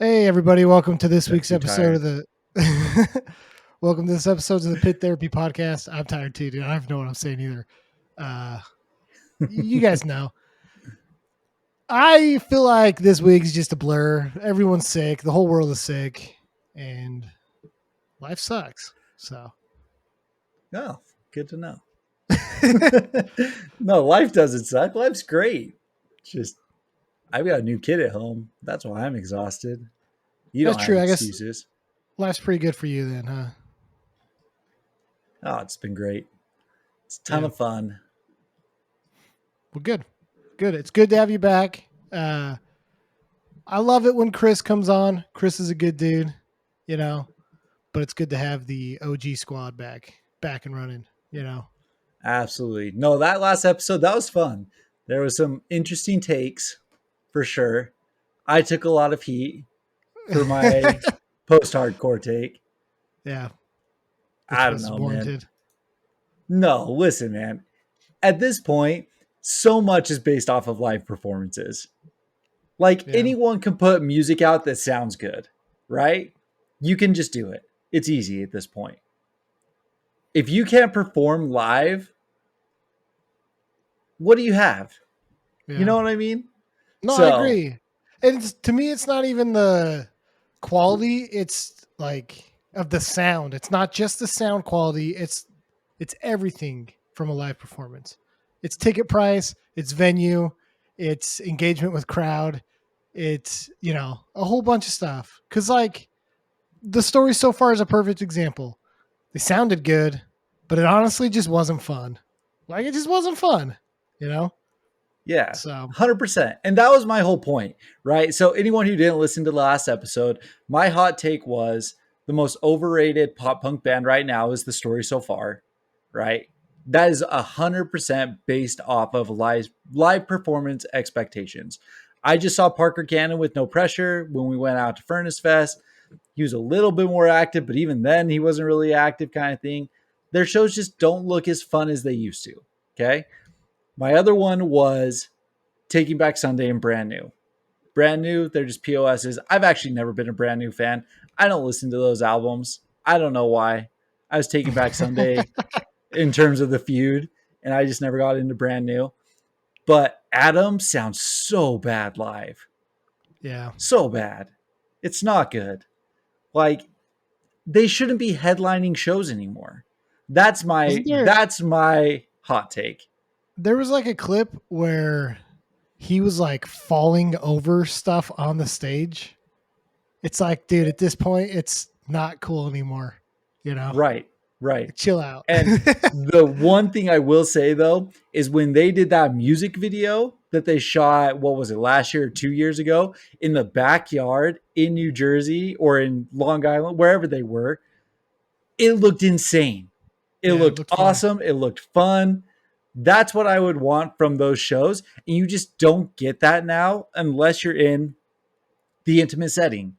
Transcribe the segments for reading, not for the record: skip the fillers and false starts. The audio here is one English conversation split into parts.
Hey everybody, welcome to this week's Too episode of tired. the welcome to this episode of the Pit Therapy Podcast. I'm tired too, dude. I don't know what I'm saying either. Uh you guys know. I feel like this week's just a blur. Everyone's sick, the whole world is sick, and life sucks. So Oh, good to know. No, life doesn't suck. Life's great. Just I've got a new kid at home. That's why I'm exhausted. You that's don't have true. I guess excuses. life's pretty good for you then, huh? Oh, it's been great. It's a ton Yeah. of fun. Well, good. Good. It's good to have you back. I love it when Chris comes on. Chris is a good dude, you know. But it's good to have the OG squad back and running, you know. Absolutely. No, that last episode, that was fun. There was some interesting takes for sure. I took a lot of heat for my post-hardcore take. Yeah, I which don't was know, man. warranted. No, listen, man. At this point, so much is based off of live performances. Like Yeah. anyone can put music out that sounds good, right? You can just do it. It's easy at this point. If you can't perform live, what do you have? You Yeah. know what I mean? No, I So, agree. And to me it's not even the quality, it's like of the sound. It's not just the sound quality, it's everything from a live performance. It's ticket price, it's venue, it's engagement with crowd, it's, a whole bunch of stuff. Cuz like the story so far is a perfect example. They sounded good, but it honestly just wasn't fun. Like it just wasn't fun, you know? yeah, So 100%. And that was my whole point, right? So, anyone who didn't listen to the last episode, my hot take was the most overrated pop punk band right now is The Story So Far, right? That is 100% based off of live performance expectations. I just saw Parker Cannon with No Pressure when we went out to Furnace Fest. He was a little bit more active, but even then he wasn't really active, kind of thing. Their shows just don't look as fun as they used to. Okay. My other one was Taking Back Sunday and Brand New. Brand New, they're just POSs. I've actually never been a Brand New fan. I don't listen to those albums. I don't know why. I was Taking Back Sunday in terms of the feud, and I just never got into Brand New. But Adam sounds so bad live. yeah. So bad. It's not good. Like, they shouldn't be headlining shows anymore. That's my Wasn't there that's my hot take. there was like a clip where he was like falling over stuff on the stage. It's like, dude, at this point it's not cool anymore, you know? Right, right. Like, chill out. And the one thing I will say though is when they did that music video that they shot, what was it, last year or 2 years ago, in the backyard in New Jersey or in Long Island, wherever they were, it looked insane. It Yeah, it looked looked fun. awesome. It looked fun. That's what I would want from those shows. And you just don't get that now unless you're in the intimate setting,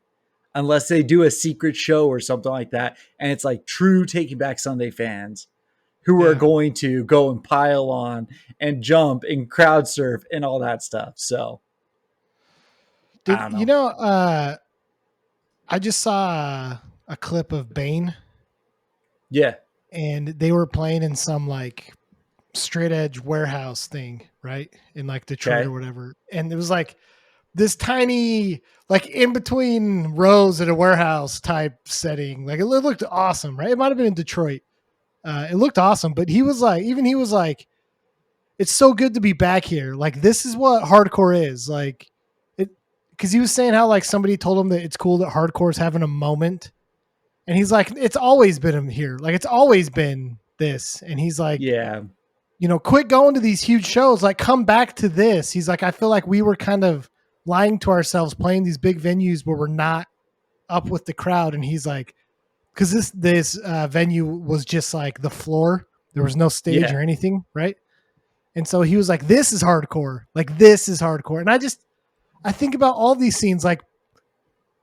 unless they do a secret show or something like that. And it's like true Taking Back Sunday fans who are Yeah. going to go and pile on and jump and crowd surf and all that stuff. So I Did don't you know. know I just saw a clip of Bane Yeah. and they were playing in some like straight edge warehouse thing, right? In like Detroit or Okay. whatever. And it was like this tiny, like in between rows at a warehouse type setting. Like it looked awesome, right? It might have been in Detroit. It looked awesome, but he was like, it's so good to be back here. Like this is what hardcore is. Like it, because he was saying how like somebody told him that it's cool that hardcore is having a moment, and he's like, it's always been here. Like it's always been this, and he's like, Yeah. quit going to these huge shows. Like, come back to this. He's like, I feel like we were kind of lying to ourselves playing these big venues where we're not up with the crowd. And he's like, because this venue was just like the floor. There was no stage Yeah. or anything, right? And so he was like, this is hardcore. Like, this is hardcore. And I think about all these scenes, like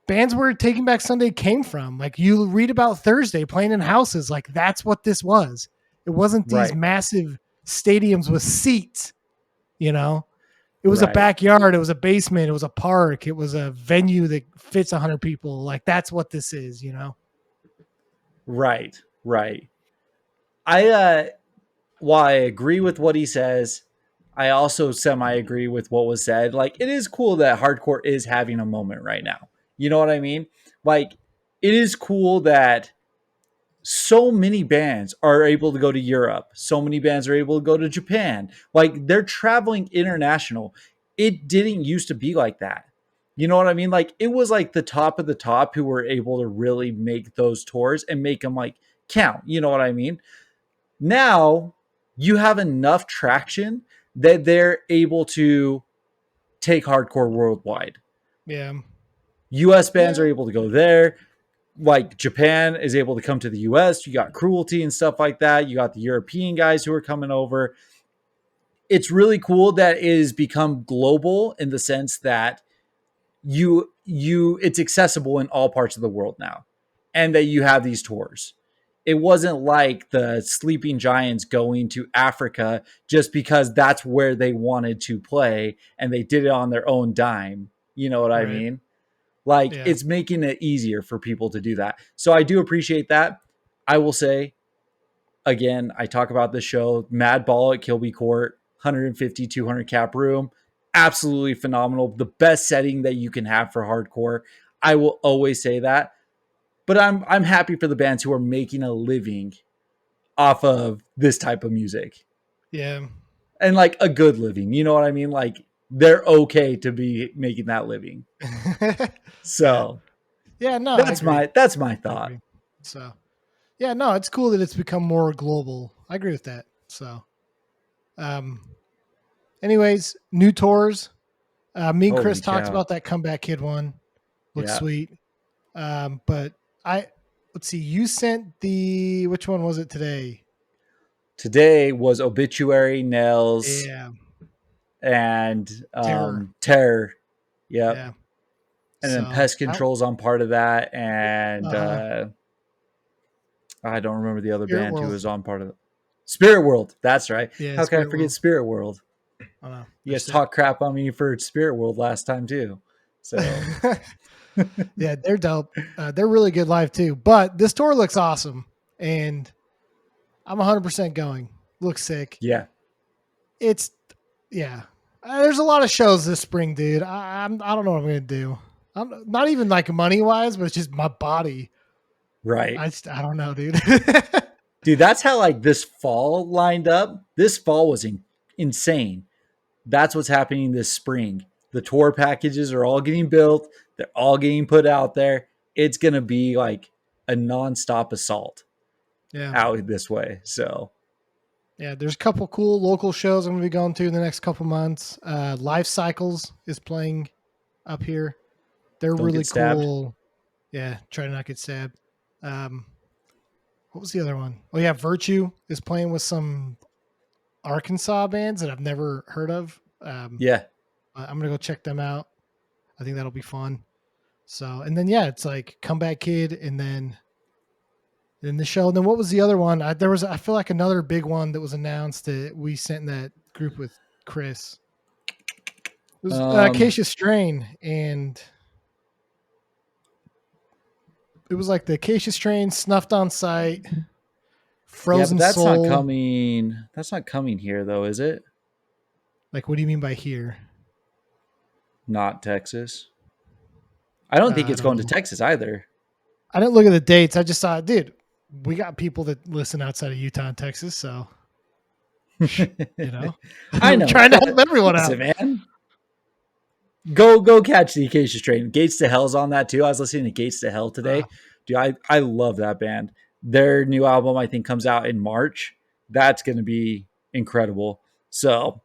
bands where Taking Back Sunday came from. Like, you read about Thursday playing in houses. Like, that's what this was. It wasn't these Right. massive stadiums with seats, you know? It was a Right. backyard. It was a basement. It was a park. It was a venue that fits 100 people. Like that's what this is, you know? Right. Right. I while I agree with what he says, I also semi agree with what was said. Like, it is cool that hardcore is having a moment right now. You know what I mean? Like, it is cool that so many bands are able to go to Europe. So many bands are able to go to Japan. Like, they're traveling international. It didn't used to be like that. You know what I mean? Like, it was like the top of the top who were able to really make those tours and make them like count. You know what I mean? Now you have enough traction that they're able to take hardcore worldwide. Yeah. US bands Yeah. are able to go there. Like Japan is able to come to the US. You got Cruelty and stuff like that. You got the European guys who are coming over. It's really cool that it has become global in the sense that you it's accessible in all parts of the world now, and that you have these tours. It wasn't like the sleeping giants going to Africa just because that's where they wanted to play and they did it on their own dime. You know what I Right. mean? Like, Yeah. it's making it easier for people to do that. So I do appreciate that. I will say again, I talk about this show, Mad Ball at Kilby Court, 150, 200 cap room. Absolutely phenomenal. The best setting that you can have for hardcore. I will always say that. But I'm happy for the bands who are making a living off of this type of music. Yeah. And like a good living. You know what I mean? Like, they're okay to be making that living. Yeah. So Yeah. No, I agree. that's my I thought. agree. So, yeah, no, it's cool that it's become more global. I agree with that. So, um, anyways, new tours. Me and Chris Holy talked cow. about that Comeback Kid one. Looks Yeah. sweet. But I let's see. You sent the which one was it today? Today was Obituary, Nails, Yeah, and Terror. Terror. Yep. Yeah. And then So, Pest Control's on part of that. And uh, I don't remember the other Spirit band who World. was on part of it. Spirit World. That's right. Yeah, How can I Spirit forget World. Spirit World? I don't know. You They're guys sick. talked crap on me for Spirit World last time, too. So, Yeah, they're dope. They're really good live too. But this tour looks awesome, and I'm 100% going. Looks sick. yeah. It's yeah. There's a lot of shows this spring, dude. I don't know what I'm gonna do. I'm not even like money wise, but it's just my body. Right. I don't know, dude. Dude, that's how like this fall lined up. This fall was insane. That's what's happening this spring. The tour packages are all getting built. They're all getting put out there. It's going to be like a nonstop assault Yeah, out this way. So yeah. There's a couple cool local shows I'm gonna be going to in the next couple months. Life Cycles is playing up here. They're don't get really stabbed. cool. Yeah, try to not get stabbed. Um, what was the other one? Oh yeah, Virtue is playing with some Arkansas bands that I've never heard of. Yeah. I'm gonna go check them out. I think that'll be fun. So, and then yeah, it's like Comeback Kid, and then the show. And then what was the other one? There was I feel like another big one that was announced that we sent in that group with Chris. It was Um, Acacia Strain, and it was like the Acacia Strain, Snuffed on Sight, yeah, but Frozen Soul. that's not coming here though, is it? Like, what do you mean by here? Not Texas. I don't think I it's don't going to know. Texas either. I didn't look at the dates. I just saw, dude, we got people that listen outside of Utah and Texas, so you know, I we're know, trying to help but everyone listen, out. man, go catch the Acacia Strain. Gates to Hell's on that too. I was listening to Gates to Hell Uh, today. Dude, I love that band. Their new album I think comes out in March. That's going to be incredible. So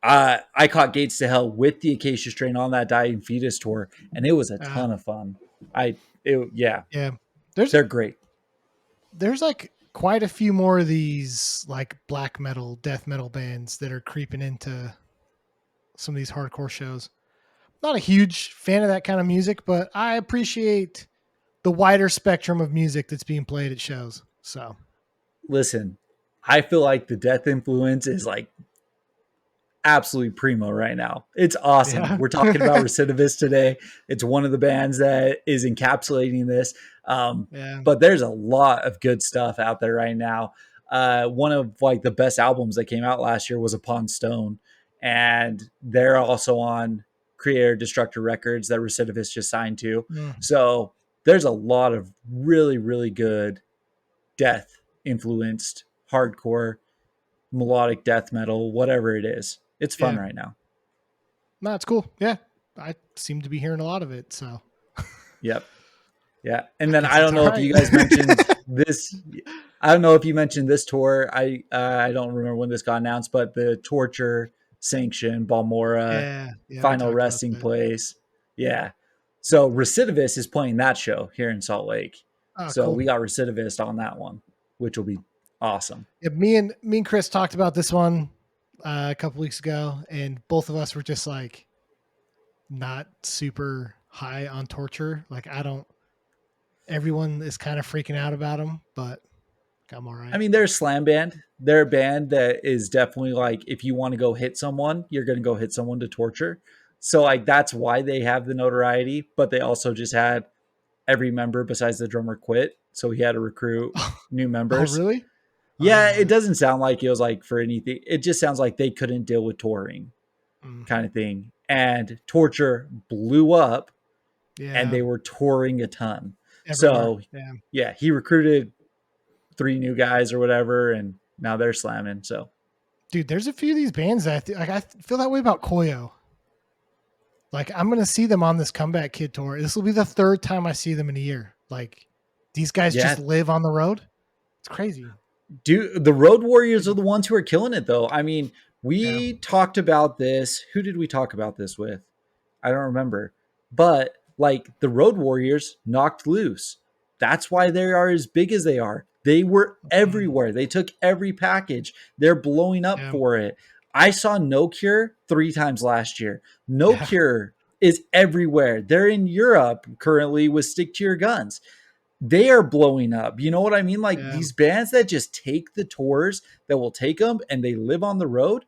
I caught Gates to Hell with the Acacia Strain on that Dying Fetus tour, and it was a uh, ton of fun. Yeah, yeah, there's they're great. there's like quite a few more of these like black metal, death metal bands that are creeping into some of these hardcore shows. Not a huge fan of that kind of music, but I appreciate the wider spectrum of music that's being played at shows. So Listen, I feel like the death influence is like absolutely primo right now. It's awesome. Yeah. We're talking about Recidivist today. It's one of the bands that is encapsulating this. Yeah. But there's a lot of good stuff out there right now. One of like the best albums that came out last year was Upon Stone, and they're also on Creator Destructor Records that Recidivist just signed to. Mm. So there's a lot of really, really good death influenced hardcore, melodic death metal, whatever it is. It's fun Yeah. right now. No, it's cool. Yeah. I seem to be hearing a lot of it. So Yep. Yeah. And I then guess I it's don't all know if right. you guys mentioned this. I don't know if you mentioned this tour. I don't remember when this got announced, but the Torture, Sanction, Balmora, Yeah. Yeah. We Final talked about Resting that. Place. Yeah. So Recidivist is playing that show here in Salt Lake. Oh, So cool. we got Recidivist on that one, which will be awesome. Yeah, me and Chris talked about this one a couple weeks ago, and both of us were just like not super high on Torture. Like I don't. Everyone is kind of freaking out about him, but I'm all I right. mean, they're a slam band. They're a band that is definitely like, if you want to go hit someone, you're going to go hit someone to torture. So, like, that's why they have the notoriety. But they also just had every member besides the drummer quit. So he had to recruit new Oh, members. really? I didn't Yeah, know it that. doesn't sound like it was like for anything. It just sounds like they couldn't deal with touring Mm. kind of thing. And Torture blew up and Yeah, they were touring a ton. everywhere. So, Yeah, yeah, he recruited 3 new guys or whatever, and now they're slamming. So, dude. There's a few of these bands that like I feel that way about Koyo. Like I'm gonna see them on this Comeback Kid tour. This will be the third time I see them in a year. Like these guys yeah, just live on the road. It's crazy. the Road Warriors are the ones who are killing it, though. I mean, Yeah. we talked about this. Who did we talk about this with? I don't remember. But like the Road Warriors knocked loose. That's why they are as big as they are. They were Mm. everywhere. They took every package. They're blowing up Yeah. for it. I saw No Cure 3 times last year. No Yeah. Cure is everywhere. They're in Europe currently with Stick to Your Guns. They are blowing up. You know what I mean? Like Yeah. these bands that just take the tours that will take them and they live on the road,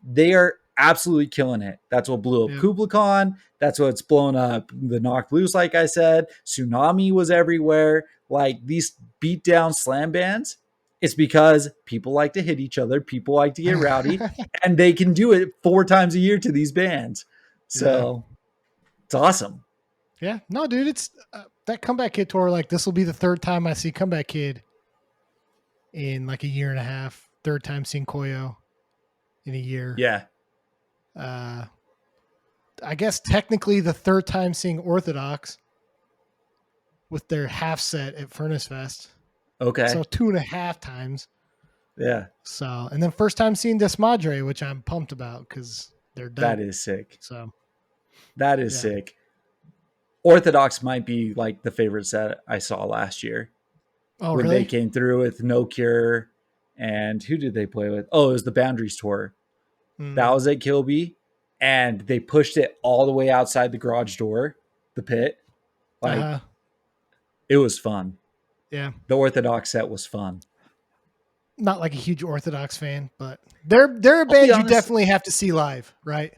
they are absolutely killing it. That's what blew up Yeah. Kubla Khan. That's what's blown up the Knocked Loose, like I said. Tsunami was everywhere. Like these beat down slam bands, it's because people like to hit each other, people like to get rowdy, and they can do it 4 times a year to these bands. Yeah. So it's awesome. Yeah. No, dude, it's that Comeback Kid tour. Like this will be the third time I see Comeback Kid in like a year and a half. Third time seeing Koyo in a year. Yeah. Uh, I guess technically the third time seeing Orthodox with their half set at Furnace Fest. Okay. So 2.5 times. Yeah. So, and then first time seeing Desmadre, which I'm pumped about because they're dope. That is sick. So, That is yeah. sick. Orthodox might be like the favorite set I saw last year Oh, when they really? came through with No Cure. And who did they play with? Oh, it was the Boundaries tour. That Mm. was at Kilby. And they pushed it all the way outside the garage door, the pit. Like, Uh-huh. it was fun. Yeah. The Orthodox set was fun. Not like a huge Orthodox fan, but they're a I'll be band you honest, definitely have to see live, right?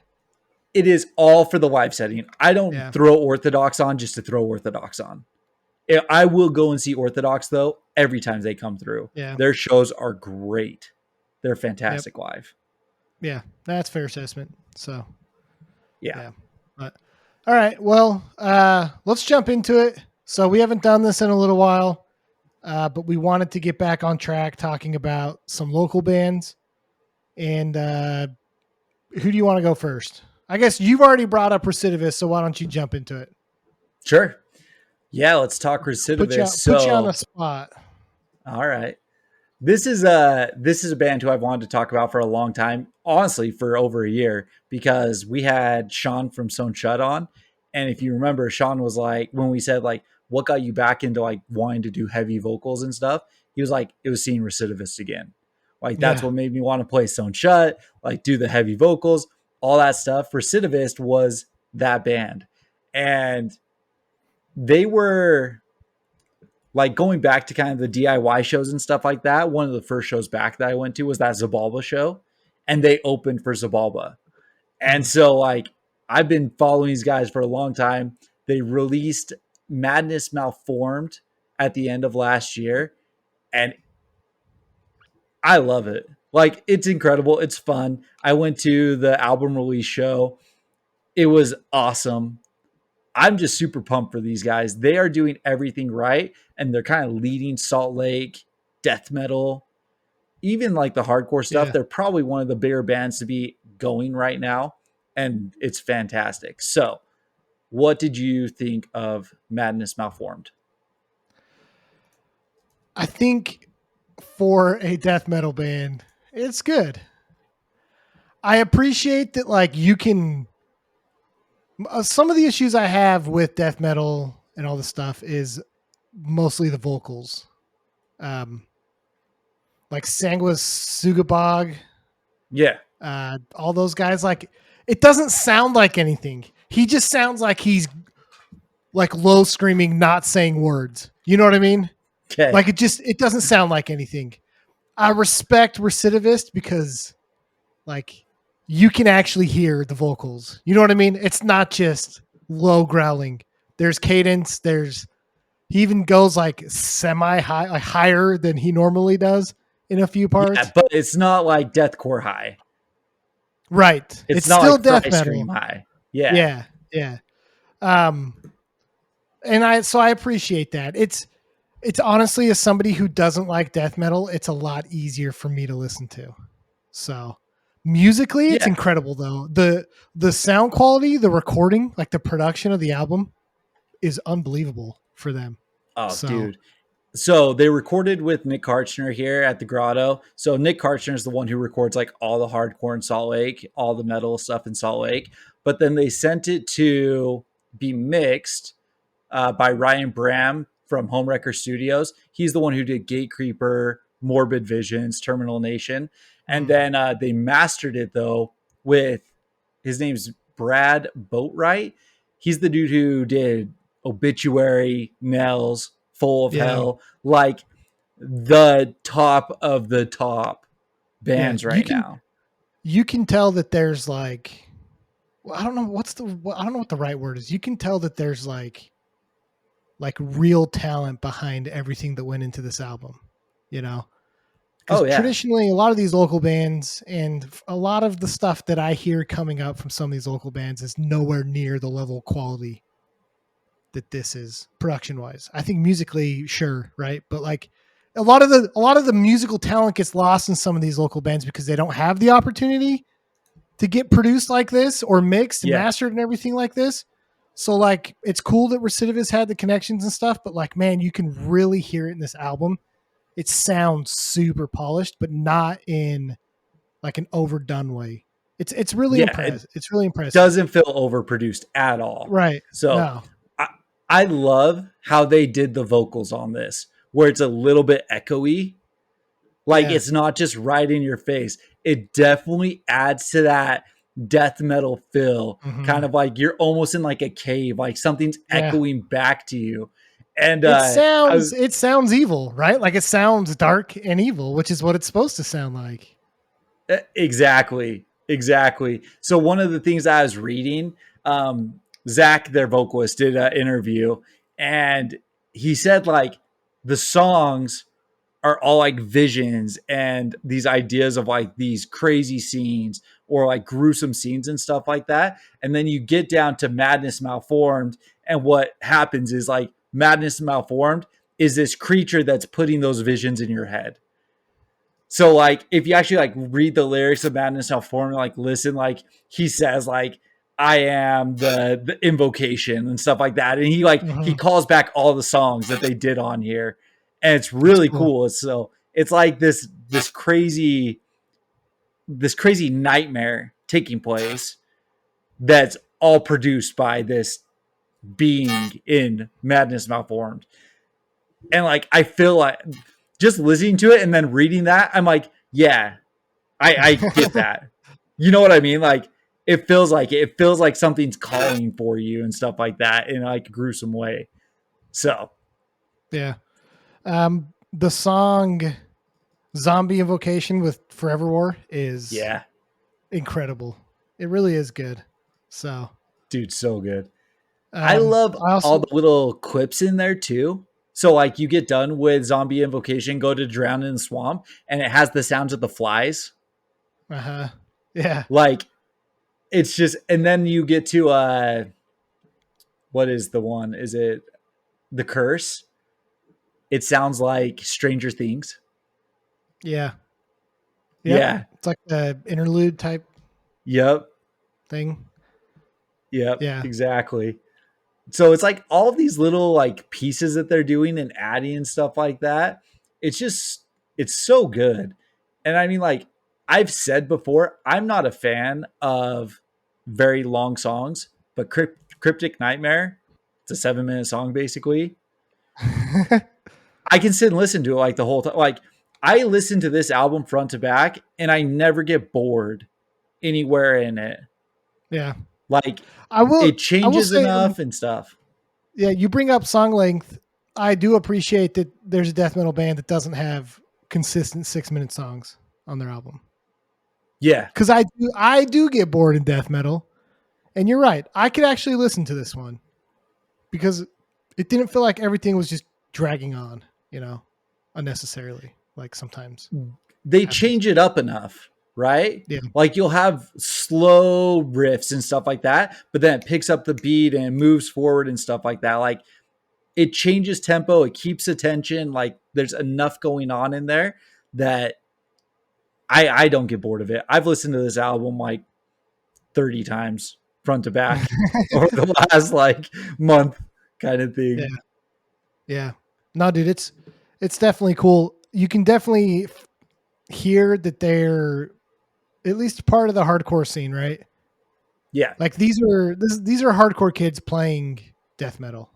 it is all for the live setting. I don't Yeah. throw Orthodox on just to throw Orthodox on. I will go and see Orthodox, though, every time they come through. Yeah. Their shows are great. They're Yep. fantastic live. Yeah. That's fair assessment. So, Yeah. yeah. But all right. Well, let's jump into it. So we haven't done this in a little while, but we wanted to get back on track talking about some local bands. And who do you want to go first? I guess you've already brought up Recidivist, so why don't you jump into it? Sure. Yeah, let's talk Recidivist. Put you on the So, spot. all right. This is a band who I've wanted to talk about for a long time, honestly, for over a year, because we had Sean from Sewn Shut on. And if you remember, Sean was like, when we said like what got you back into like wanting to do heavy vocals and stuff, he was like, it was seeing Recidivist again. Like that's Yeah. what made me want to play Sewn Shut, like do the heavy vocals, all that stuff. Recidivist was that band. And they were like going back to kind of the DIY shows and stuff like that. One of the first shows back that I went to was that Zabalba show. and they opened for Zabalba. And Mm. so like I've been following these guys for a long time. They released Madness Malformed at the end of last year, and I love it. Like it's incredible. It's fun. I went to the album release show. It was awesome. I'm just super pumped for these guys. They are doing everything right, and they're kind of leading Salt Lake death metal, even like the hardcore stuff. Yeah. They're probably one of the bigger bands to be going right now, and it's fantastic. So, what did you think of Madness Malformed? I think for a death metal band, it's good. I appreciate that, like, you can. Some of the issues I have with death metal and all this stuff is mostly the vocals. Um, like Sanguis Sugabog, Yeah, all those guys, like, it doesn't sound like anything. He just sounds like he's like low screaming, not saying words. You know what I mean? okay, Like it doesn't sound like anything. I respect Recidivist because like you can actually hear the vocals. You know what I mean? It's not just low growling. There's cadence. He even goes like semi high, like higher than he normally does in a few yeah, parts. but it's not like deathcore high. Right. It's It's not still like Fry death Scream metal. high. Yeah, Yeah. Yeah. Um, and I appreciate that. It's honestly, as somebody who doesn't like death metal, it's a lot easier for me to listen to. So musically, it's yeah. incredible though. The sound quality, the recording, like the production of the album is unbelievable for them. Oh, So dude. So they recorded with Nick Karchner here at the Grotto. So Nick Karchner is the one who records like all the hardcore in Salt Lake, all the metal stuff in Salt Lake. But then they sent it to be mixed by Ryan Bram from Homewrecker Studios. He's the one who did Gatecreeper, Morbid Visions, Terminal Nation. And mm, then they mastered it though with his name's Brad Boatwright. He's the dude who did Obituary, Nels, Full of yeah. Hell, like the top of the top Yeah. bands right now. You can tell that there's like, well, I don't know what the right word is. You can tell that there's like real talent behind everything that went into this album, you know? Because Oh yeah, traditionally, a lot of these local bands and a lot of the stuff that I hear coming up from some of these local bands is nowhere near the level of quality that this is production wise. I think musically, sure, right? But like a lot of the musical talent gets lost in some of these local bands because they don't have the opportunity to get produced like this or mixed and yeah, mastered and everything like this. So like it's cool that Recidivist had the connections and stuff, but like man, you can really hear it in this album. It sounds super polished, but not in like an overdone way. It's really yeah. It impressive. It's really impressive. doesn't feel overproduced at all. Right. So No. I, I love how they did the vocals on this, where it's a little bit echoey. Like Yeah. it's not just right in your face. It definitely adds to that death metal feel. Hmm. Kind of like you're almost in like a cave, like something's Yeah. echoing back to you. And It sounds evil, right? Like it sounds dark and evil, which is what it's supposed to sound like. exactly, exactly. So one of the things I was reading, Zach, their vocalist, did an interview, and he said like the songs are all like visions and these ideas of like these crazy scenes or like gruesome scenes and stuff like that. And then you get down to Madness Malformed, and what happens is like Madness Malformed is this creature that's putting those visions in your head. So like if you actually like read the lyrics of Madness Malformed, like listen, like he says like I am the invocation and stuff like that. And he Hmm. calls back all the songs that they did on here. And it's That's really cool. cool. So it's like this crazy nightmare taking place that's all produced by this being in Madness Malformed. And like I feel like just listening to it and then reading that, I'm like, yeah, I get that. You know what I mean? Like it feels like something's calling for you and stuff like that in like a gruesome way. So Yeah. The song Zombie Invocation with Forever War is yeah. incredible. It really is good. So, Dude, so good. I love I all also, the little clips in there too. So like you get done with zombie invocation, go to drown in the swamp, and it has the sounds of the flies. yeah, Like it's just, and then you get to what is the one? Is it the curse? It sounds like Stranger Things. yeah, yep. Yeah. It's like the interlude type Yep. thing. Yep. Yeah, Exactly. So it's like all these little like pieces that they're doing and adding and stuff like that. It's just it's so good. And I mean like I've said before, I'm not a fan of very long songs, but Cryptic Nightmare, it's a 7-minute song basically. I can sit and listen to it like the whole time. Like I listen to this album front to back and I never get bored anywhere in it. yeah. Like I will. it I will changes say, enough and stuff. yeah. You bring up song length. I do appreciate that there's a death metal band that doesn't have consistent 6-minute songs on their album. Yeah. Because I do get bored in death metal, and you're right. I could actually listen to this one because it didn't feel like everything was just dragging on, unnecessarily. Like sometimes They happens. change it up enough, right? Yeah, Like you'll have slow riffs and stuff like that, but then it picks up the beat and moves forward and stuff like that. Like it changes tempo, it keeps attention. Like there's enough going on in there that I don't get bored of it. I've listened to this album like 30 times front to back over the last like month kind of yeah, thing. yeah. No, dude, it's definitely cool. You can definitely hear that they're at least part of the hardcore scene, right? Yeah. Like these are hardcore kids playing death metal,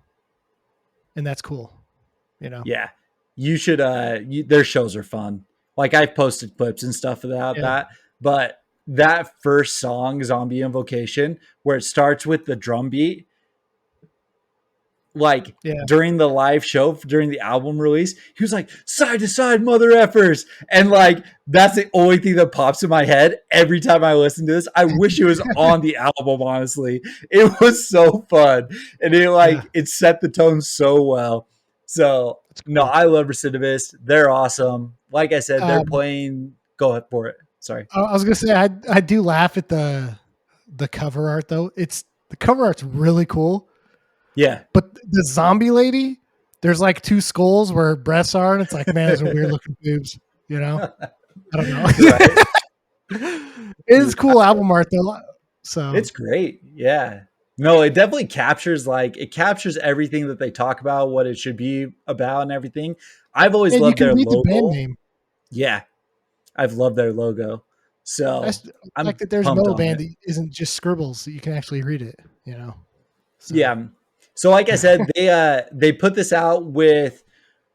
and that's cool. You know. Yeah. You should their shows are fun. Like I've posted clips and stuff about Yeah. that, but that first song, Zombie Invocation, where it starts with the drum beat, like Yeah. during the live show during the album release, he was like side to side mother effers, and like that's the only thing that pops in my head every time I listen to this. I wish it was on the album. Honestly, it was so fun, and it Yeah. like it set the tone so well. So That's no, cool. I love Recidivist. They're awesome. Like I said, they're Um, playing. Go ahead for it. Sorry. I was gonna say I do laugh at the cover art though. It's the cover art's really cool, Yeah. but the zombie lady, there's like two skulls where her breasts are, and it's like, man, those are weird looking boobs. You know, I don't know. Right. It is cool album art though. So It's great. Yeah. No, it definitely captures like it captures everything that they talk about, what it should be about and everything. I've always and you loved can their read the band logo. name. Yeah. I've loved their logo. I So just like I'm that there's pumped metal on band it. that isn't just scribbles that you can actually read it. You know, so Yeah. So like I said, they put this out with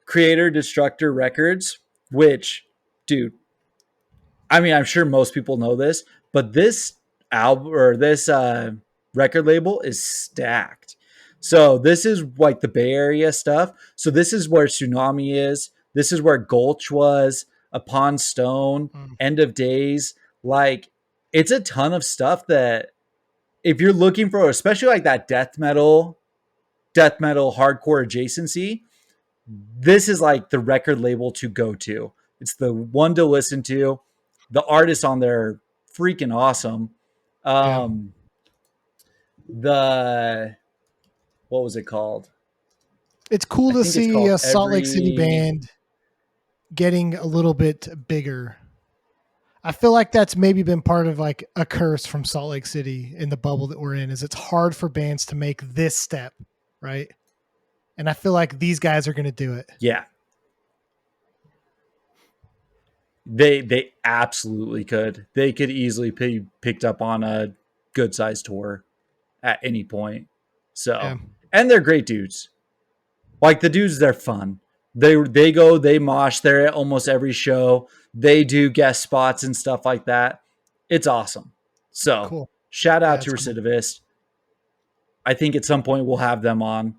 Creator Destructor Records, which, dude, I mean, I'm sure most people know this, but this album or this record label is stacked. So this is like the Bay Area stuff. So this is where Tsunami is. This is where Gulch was, Upon Stone, mm, End of Days. Like it's a ton of stuff that if you're looking for, especially like that death metal hardcore adjacency, this is like the record label to go to. It's the one to listen to. The artists on there are freaking awesome. yeah, Um, the what was it called? it's cool I to think it's see called a Salt Lake City Every. band getting a little bit bigger. I feel like that's maybe been part of like a curse from Salt Lake City in the bubble that we're in is it's hard for bands to make this step, right? And I feel like these guys are going to do it. Yeah, they absolutely could. They could easily be picked up on a good sized tour at any point. Yeah. So, and they're great dudes. Like the dudes, they're fun. They mosh there at almost every show. They do guest spots and stuff like that. It's awesome. So Cool. shout Yeah, out to it's cool. Recidivist. I think at some point we'll have them on.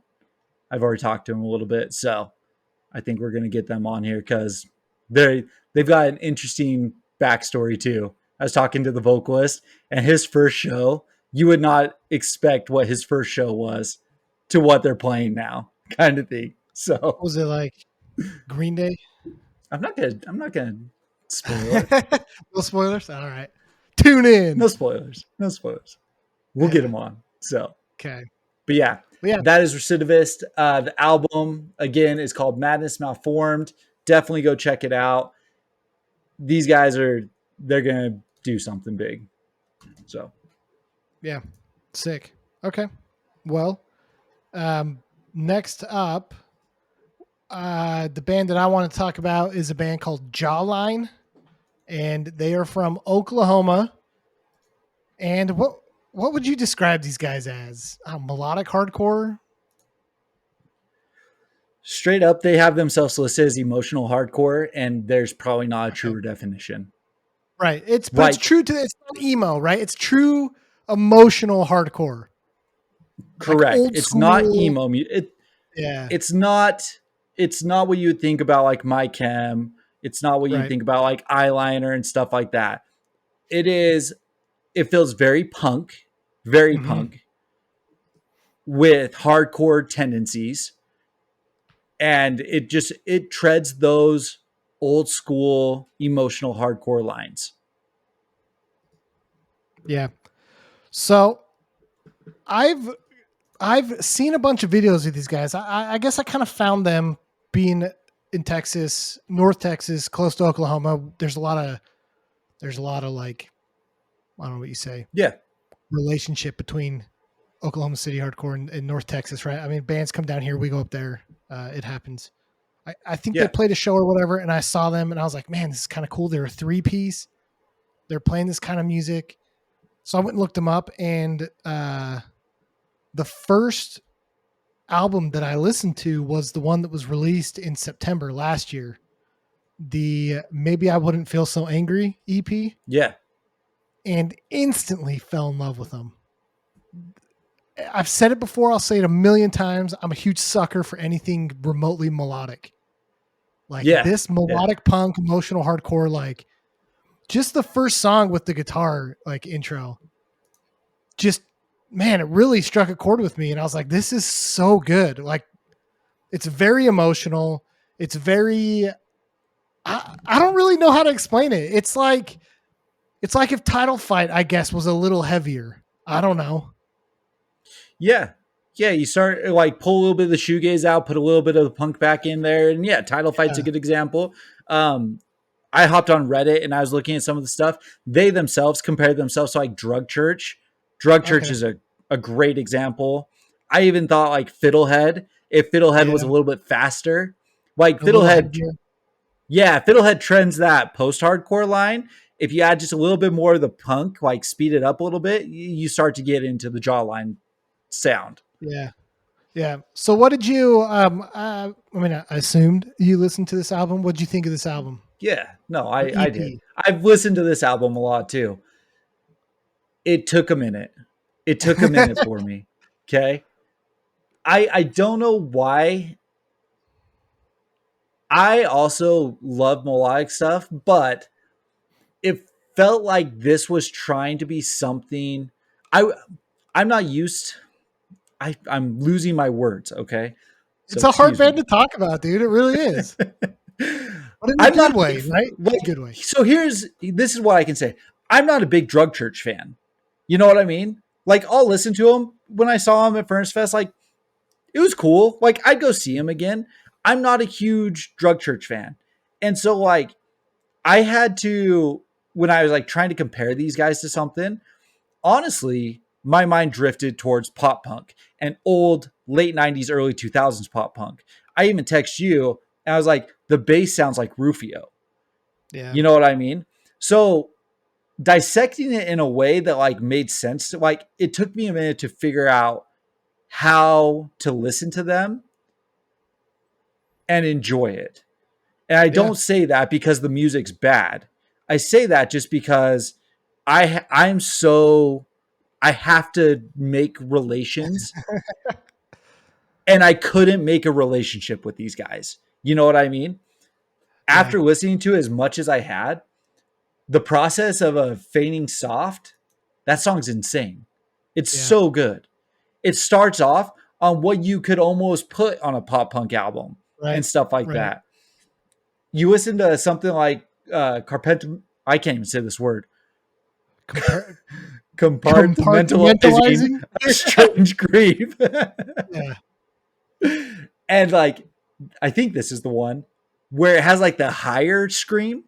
I've already talked to them a little bit, so I think we're gonna get them on here because they've got an interesting backstory too I was talking to the vocalist, and his first show, you would not expect what his first show was to what they're playing now, kind of thing. So Was it like Green Day? I'm not gonna spoil it. No spoilers. All right, tune in. No spoilers. No spoilers. We'll get Yeah. them on. So, Okay. but yeah, But yeah. that is Recidivist. The album again is called Madness Malformed. Definitely go check it out. These guys they're gonna do something big. So Yeah. Sick. Okay. Well, next up, the band that I want to talk about is a band called Jawline, and they are from Oklahoma. And what would you describe these guys as? Melodic hardcore? straight up, they have themselves listed as emotional hardcore, and there's probably not a Okay. truer definition. Right. It's Like, true to it's not emo, right? It's true emotional hardcore. Like correct. old It's not school. emo. Yeah. It's not. It's not what you would think about like My Chem. It's not what you Right. think about like eyeliner and stuff like that. It is. It feels very Mm-hmm. punk, with hardcore tendencies, and it treads those old school emotional hardcore lines. Yeah. So I've I've seen a bunch of videos of these guys. I guess I kind of found them being in Texas, North Texas, close to Oklahoma. There's a lot of like, I don't know what you say, Yeah, relationship between Oklahoma City hardcore and North Texas, right? I mean, bands come down here, we go up there. It happens. I think they yeah, played a show or whatever, and I saw them and I was like, man, this is kind of cool. They're a 3-piece. They're playing this kind of music. So I went and looked them up, and the first album that I listened to was the one that was released in September last year. The Maybe I Wouldn't Feel So Angry EP, yeah, and instantly fell in love with them. I've said it before, I'll say it a million times. I'm a huge sucker for anything remotely melodic. Like yeah, this yeah, melodic punk, emotional hardcore, like just the first song with the guitar like intro. Just man, it really struck a chord with me and I was like, this is so good. Like it's very emotional. It's very I don't really know how to explain it. It's like if Title Fight, I guess, was a little heavier. I don't know. yeah. Yeah, you start like pull a little bit of the shoegaze out, put a little bit of the punk back in there, and yeah, Title Fight's a Yeah. good example. Um, I hopped on Reddit and I was looking at some of the stuff. They themselves compared themselves to like Drug Church. Drug Church Okay. is a great example. I even thought like Fiddlehead, if Fiddlehead was Yeah. a little bit faster, like A little Fiddlehead, heavier. yeah, Fiddlehead trends that post hardcore line. If you add just a little bit more of the punk, like speed it up a little bit, you start to get into the Jawline sound. Yeah. Yeah. So what did you I mean I assumed you listened to this album. What did you think of this album Yeah, no, or I did. EP? I've listened to this album a lot too. It took a minute. It took a minute for me. Okay. I don't know why. I also love melodic stuff, but it felt like this was trying to be something. I I'm not used. I'm losing my words. Okay, so It's a hard excuse band to me. talk about, dude. It really is. But in a I'm not good a way, big right? like. Good way. So this is what I can say. I'm not a big Drug Church fan. You know what I mean? Like I'll listen to them when I saw them at Furnace Fest. Like it was cool. Like I'd go see him again. I'm not a huge Drug Church fan. And so like I had to when I was like trying to compare these guys to something, honestly, my mind drifted towards pop punk and old late 90s early 2000s pop punk. I even text you and I was like the bass sounds like Rufio. Yeah. You know what I mean? So dissecting it in a way that like made sense to like it took me a minute to figure out how to listen to them and enjoy it. And I Yeah. don't say that because the music's bad. I say that just because I'm so I have to make relations and I couldn't make a relationship with these guys. You know what I mean? Yeah. After listening to as much as I had, the process of a Fading Soft, that song's insane. It's Yeah. so good. It starts off on what you could almost put on a pop punk album and Right. stuff like Right. that. You listen to something like I can't even say this word. Compar- Compartmentalizing compartmentalizing. a strange grief. Yeah. And like, I think this is the one where it has like the higher scream.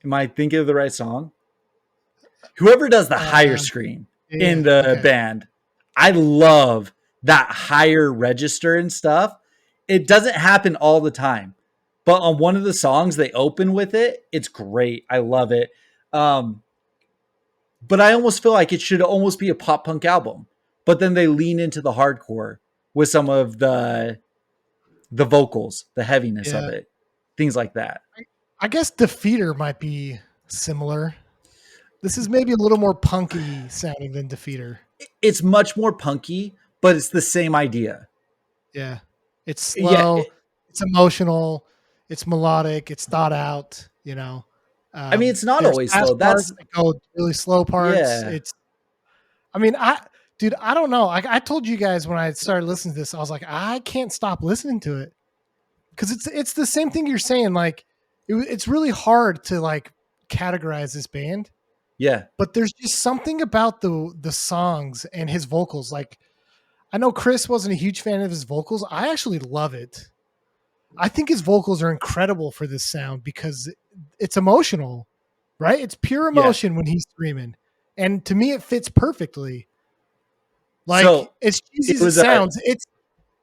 Am I thinking of the right song? Whoever does the higher Uh, scream in yeah. the Okay. band, I love that higher register and stuff. It doesn't happen all the time, but on one of the songs they open with it, it's great. I love it. Um, but I almost feel like it should almost be a pop punk album. But then they lean into the hardcore with some of the vocals, the heaviness of Yeah. it, things like that. I guess Defeater might be similar. This is maybe a little more punky sounding than Defeater. It's much more punky, but it's the same idea. Yeah. It's Yeah, slow, it's emotional, it's melodic, it's thought out, I mean, it's not There's always fast slow. parts That's that go really slow parts. yeah, I mean, dude, I don't know. I told you guys when I started listening to this, I was like, I can't stop listening to it because it's the same thing you're saying. Like, it's really hard to like categorize this band, yeah, but there's just something about the songs and his vocals. Like, I know Chris wasn't a huge fan of his vocals. I actually love it. I think his vocals are incredible for this sound because it's emotional, right? It's pure yeah. emotion when he's screaming. And to me, it fits perfectly. Like, So as cheesy it as it was a sounds,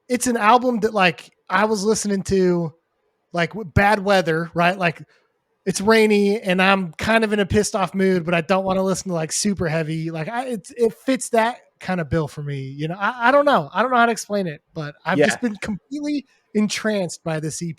it's an album that like I was listening to like with bad weather, right? Like it's rainy and I'm kind of in a pissed off mood, but I don't want to listen to like super heavy. Like it fits that kind of bill for me. I don't know. I don't know how to explain it, but I've yeah. just been completely entranced by this EP.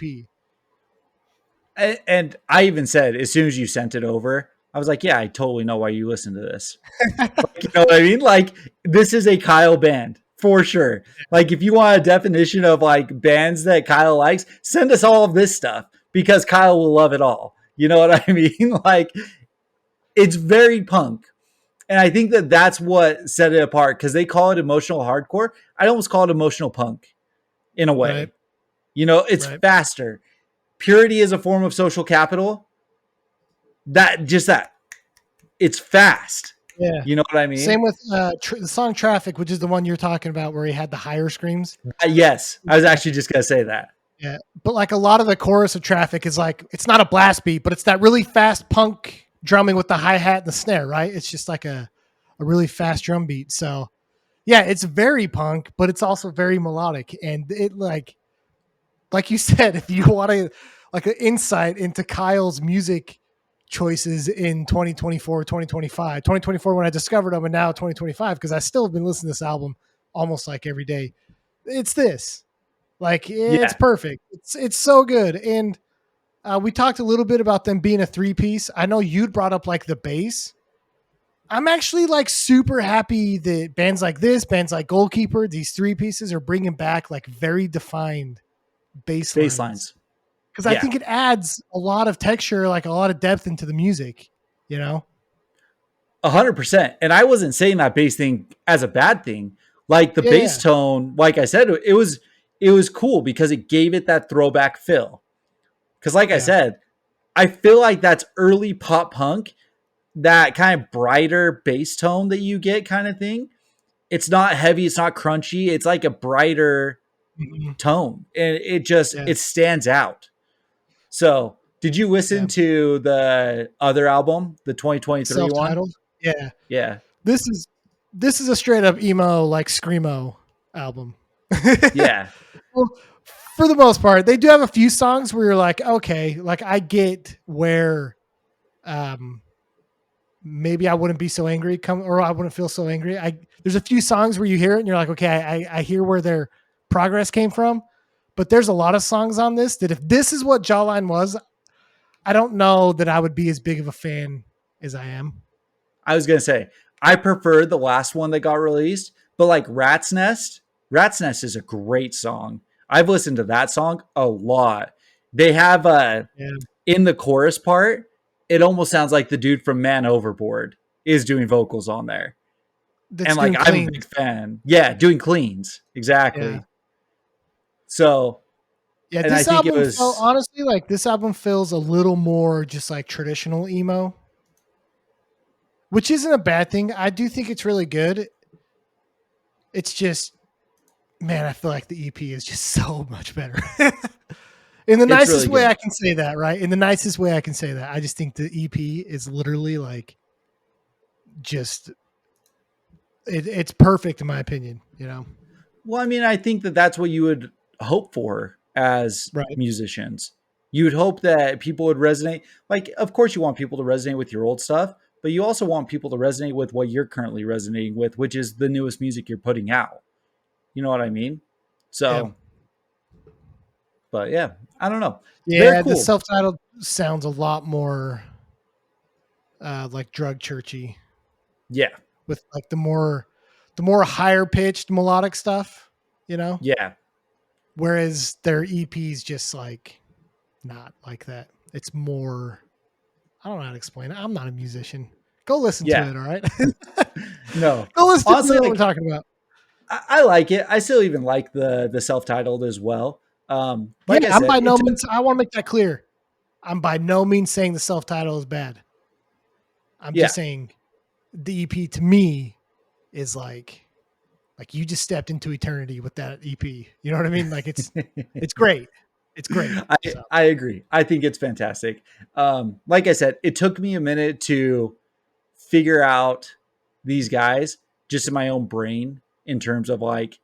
And I even said as soon as you sent it over, I was like, yeah, I totally know why you listen to this. Like, you know what I mean? Like, this is a Kyle band for sure. Like, if you want a definition of like bands that Kyle likes, send us all of this stuff because Kyle will love it all. You know what I mean? Like, it's very punk. And I think that that's what set it apart because they call it emotional hardcore. I almost call it emotional punk in a Right. way. You know, it's Right. faster. Purity is a form of social capital. That it's fast. Yeah. You know what I mean? Same with the song Traffic, which is the one you're talking about where he had the higher screams. Yes, I was actually just gonna say that. Yeah. But like a lot of the chorus of Traffic is like, it's not a blast beat, but it's that really fast punk drumming with the hi-hat and the snare, right? It's just like a really fast drum beat. So yeah, it's very punk, but it's also very melodic. And it like you said, if you want to like an insight into Kyle's music choices in 2024, 2025, 2024 when I discovered them and now 2025, because I still have been listening to this album almost like every day. It's this. Like it's Yeah, perfect. It's so good. And we talked a little bit about them being a three piece. I know you'd brought up like the bass. I'm actually like super happy that bands like this, bands like Goalkeeper, these three pieces are bringing back like very defined bass bass lines lines. because I Yeah, think it adds a lot of texture, like a lot of depth into the music. You know? 100%. And I wasn't saying that bass thing as a bad thing. Like the Yeah, bass yeah, tone, like I said, it was cool because it gave it that throwback feel. Because like I yeah. said, I feel like that's early pop punk, that kind of brighter bass tone that you get kind of thing. It's not heavy, it's not crunchy, it's like a brighter Mhm. tone. And it just Yeah, it stands out. So, did you listen yeah. to the other album, the 2023 one? Self-titled. Yeah. Yeah. This is this is a straight up emo like screamo album. Yeah. Well, for the most part, they do have a few songs where you're like, okay, like I get where um maybe I wouldn't be so angry or I wouldn't feel so angry. There's a few songs where you hear it and you're like, okay, I hear where their progress came from. But there's a lot of songs on this that if this is what Jawline was, I don't know that I would be as big of a fan as I am. I was gonna say I prefer the last one that got released, but like Rat's Nest is a great song. I've listened to that song a lot. They have Yeah. in the chorus part, it almost sounds like the dude from Man Overboard is doing vocals on there. That's And like doing I'm a clean. big fan. Yeah, doing cleans. Yeah. Exactly. So, Yeah, and I this think it album felt was honestly like this album feels a little more just like traditional emo, which isn't a bad thing. I do think it's really good. It's just, man, I feel like the EP is just so much better. In the it's nicest really way good. I can say that, right? In the nicest way I can say that. I just think the EP is literally like just it's perfect in my opinion, you know. Well, I mean, I think that that's what you would hope for as Right. musicians. You would hope that people would resonate. Like, of course, you want people to resonate with your old stuff, but you also want people to resonate with what you're currently resonating with, which is the newest music you're putting out. You know what I mean? Yeah. So, but yeah, I don't know. Very Yeah, the cool. self-titled sounds a lot more like drug churchy Yeah. with like the more higher pitched melodic stuff, you know? Yeah. Whereas their EP's just like not like that. It's more I don't know how to explain it. I'm not a musician. Go listen to Yeah. it, all right? No. Go listen to Honestly, what we're like talking about. I like it. I still even like the self-titled as well. Yeah, Like I I'm said, by no it took means I want to make that clear. I'm by no means saying the self-title is bad. I'm yeah. just saying the EP to me is like you just stepped into eternity with that EP. You know what I mean? Like it's great. It's great. I So I agree. I think it's fantastic. Like I said, it took me a minute to figure out these guys just in my own brain in terms of like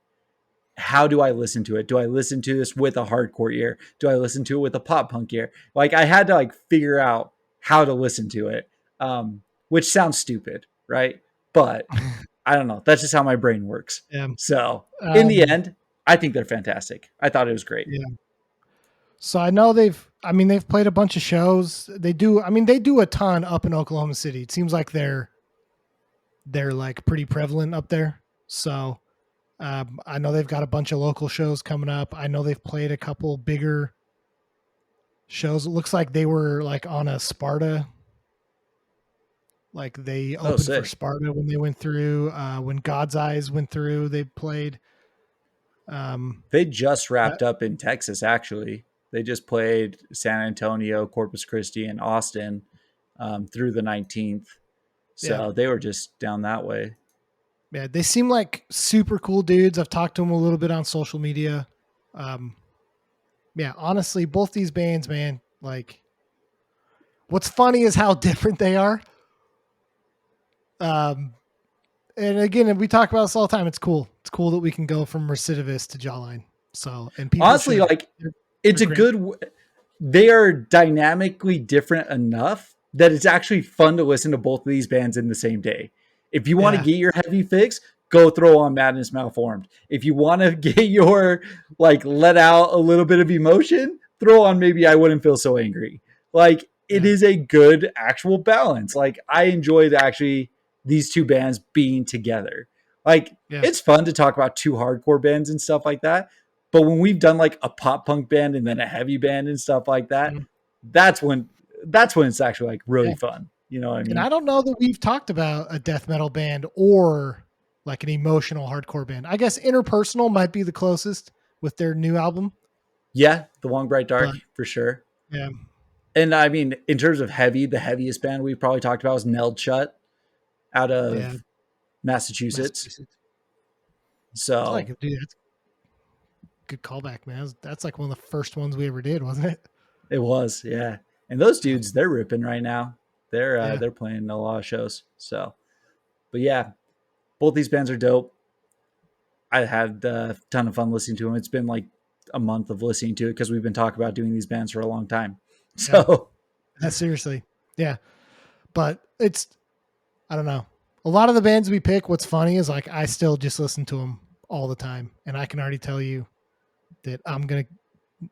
how do I listen to it? Do I listen to this with a hardcore ear? Do I listen to it with a pop punk ear? Like I had to like figure out how to listen to it, which sounds stupid, right? But I don't know. That's just how my brain works. yeah. So in the Um end, I think they're fantastic. I thought it was great. yeah. So I know they've played a bunch of shows. They do a ton up in Oklahoma City. It seems like they're like pretty prevalent up there. So I know they've got a bunch of local shows coming up. I know they've played a couple bigger shows. It looks like they were like on a Sparta. Like they Oh, opened for sick. Sparta when they went through. When God's Eyes went through, they played. Um, They just that, wrapped up in Texas, actually. They just played San Antonio, Corpus Christi, and Austin through the 19th. yeah, So they were just down that way. yeah. They seem like super cool dudes. I've talked to them a little bit on social media. Um, yeah, honestly, both these bands, man. Like, what's funny is how different they are. Um, and again, we talk about this all the time. It's cool. It's cool that we can go from Recidivist to Jawline. So, and people Honestly, should. like They're, it's they're a great. they are dynamically different enough that it's actually fun to listen to both of these bands in the same day. If you want to Yeah, get your heavy fix, go throw on Madness Malformed. If you want to get your like let out a little bit of emotion, throw on Maybe I Wouldn't Feel So Angry. Like it yeah, is a good actual balance. Like I enjoyed actually these two bands being together. Like yeah. it's fun to talk about two hardcore bands and stuff like that. But when we've done like a pop punk band and then a heavy band and stuff like that, Mhm. that's when that's when it's actually like really Yeah. fun. You know what I And mean? I don't know that we've talked about a death metal band or like an emotional hardcore band. I guess Interpersonal might be the closest with their new album, Yeah, the Long Bright but Dark for sure. yeah, And I mean, in terms of heavy, the heaviest band we probably talked about was Neld Shut out yeah, of Massachusetts. Massachusetts. I So like it, dude. That's a good callback, man. That's like one of the first ones we ever did, wasn't it? it was, yeah. And those Yeah, dudes, they're ripping right now. yeah, They're playing a lot of shows. So, but yeah, both these bands are dope. I had a ton of fun listening to them. It's been like a month of listening to it because we've been talking about doing these bands for a long time. yeah. So Seriously, yeah. But it's I don't know. A lot of the bands we pick, what's funny is like I still just listen to them all the time, and I can already tell you that I'm gonna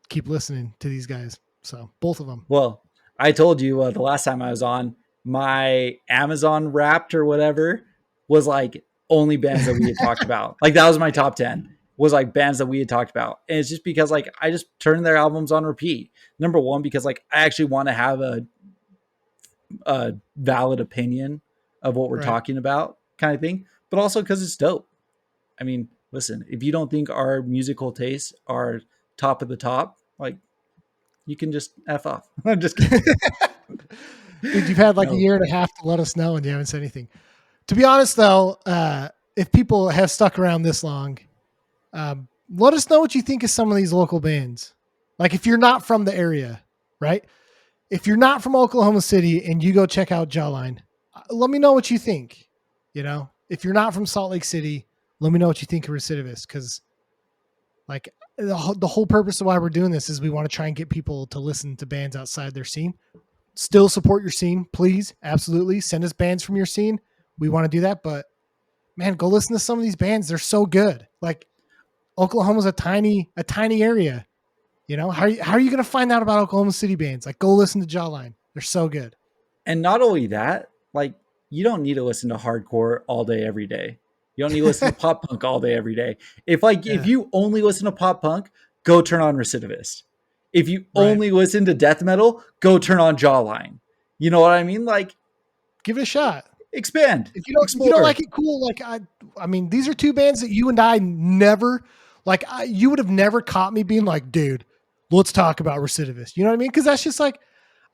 keep listening to these guys. So both of them. well, I told you the last time I was on, my Amazon Wrapped or whatever was like only bands that we had talked about. Like that was my top 10 was like bands that we had talked about. And it's just because like I just turned their albums on repeat. Number one, because like I actually want to have a a valid opinion of what we're Right. talking about, kind of thing, but also because it's dope. I mean, listen, if you don't think our musical tastes are top of the top, like, you can just F off. I'm just kidding. Dude, you've had like a No. year and a half to let us know and you haven't said anything. To be honest, though, if people have stuck around this long, let us know what you think of some of these local bands. Like if you're not from the area, right? If you're not from Oklahoma City and you go check out Jawline, let me know what you think. You know, if you're not from Salt Lake City, let me know what you think of Recidivist, because like the whole purpose of why we're doing this is we want to try and get people to listen to bands outside their scene. Still support your scene, please. Absolutely. Send us bands from your scene. We want to do that, but man, go listen to some of these bands. They're so good. Like Oklahoma's a tiny area. You know, how are you going to find out about Oklahoma City bands? Like, go listen to Jawline. They're so good. And not only that, like, you don't need to listen to hardcore all day, every day. You don't need to listen to pop punk all day, every day. If Yeah, you only listen to pop punk, go turn on Recidivist. If you right. only listen to death metal, go turn on Jawline. You know what I mean? Like, Give it a shot. expand, If you don't explore. like it, cool. Like I mean, these are two bands that you and I never like. You would have never caught me being like, dude, let's talk about Recidivist. You know what I mean? Because that's just like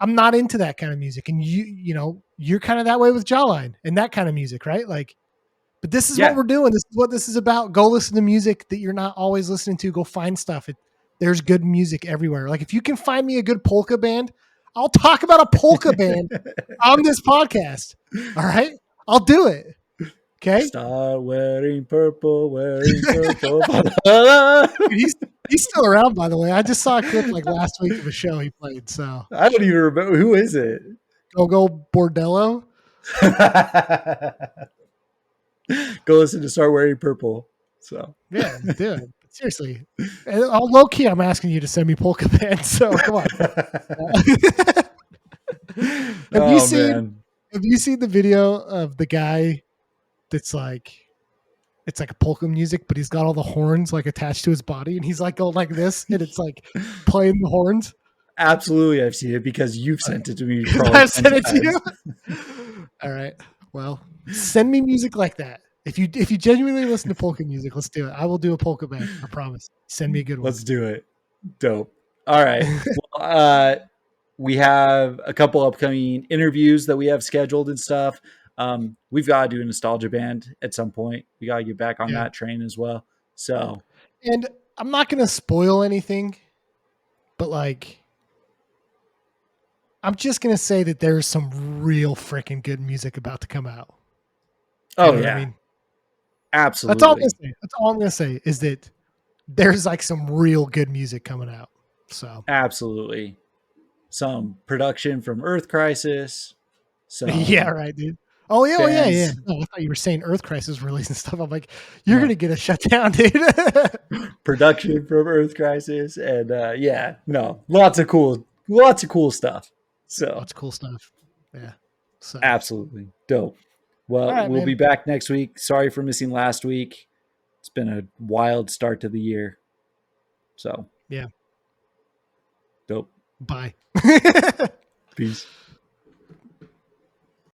I'm not into that kind of music, and you know, you're kind of that way with Jawline and that kind of music, right? Like, but this is what Yeah. we're doing. This is what this is about. Go listen to music that you're not always listening to. Go find stuff. There's good music everywhere. Like if you can find me a good polka band, I'll talk about a polka band on this podcast. All right. I'll do it. Okay. Start wearing purple, wearing purple. He's still around, by the way. I just saw a clip like last week of a show he played. So I don't even remember. Who is it? go Bordello. Go listen to Start Wearing Purple. So, Yeah, dude. Seriously. And low key, I'm asking you to send me polka bands. So come on. have you oh seen man, have you seen the video of the guy that's like it's like a polka music, but he's got all the horns like attached to his body, and he's like going like this, and it's like playing the horns. absolutely, I've seen it because you've sent it to me Because probably I 10 sent it to times. you. All right. Well, send me music like that. If you genuinely listen to polka music, let's do it. I will do a polka band. I promise. Send me a good one. Let's do it. Dope. All right. Well, we have a couple upcoming interviews that we have scheduled and stuff. We've got to do a nostalgia band at some point. We got to get back on Yeah. that train as well. So, And I'm not gonna spoil anything, but like I'm just gonna say that there's some real freaking good music about to come out. You oh know what I yeah, mean? That's all I'm gonna absolutely, say. That's all I'm gonna say is that there's like some real good music coming out. So absolutely. Some production from Earth Crisis. yeah, Some right, dude. Oh yeah, yeah. bands Oh, I thought you were saying Earth Crisis releasing stuff. I'm like, you're no gonna get a shutdown, dude. production from Earth Crisis, and yeah, no, lots of cool stuff. So Lots of cool stuff. Yeah. So all absolutely dope. Well, right, we'll be man. back next week. Sorry for missing last week. It's been a wild start to the year. So Yeah. dope. Bye. Peace.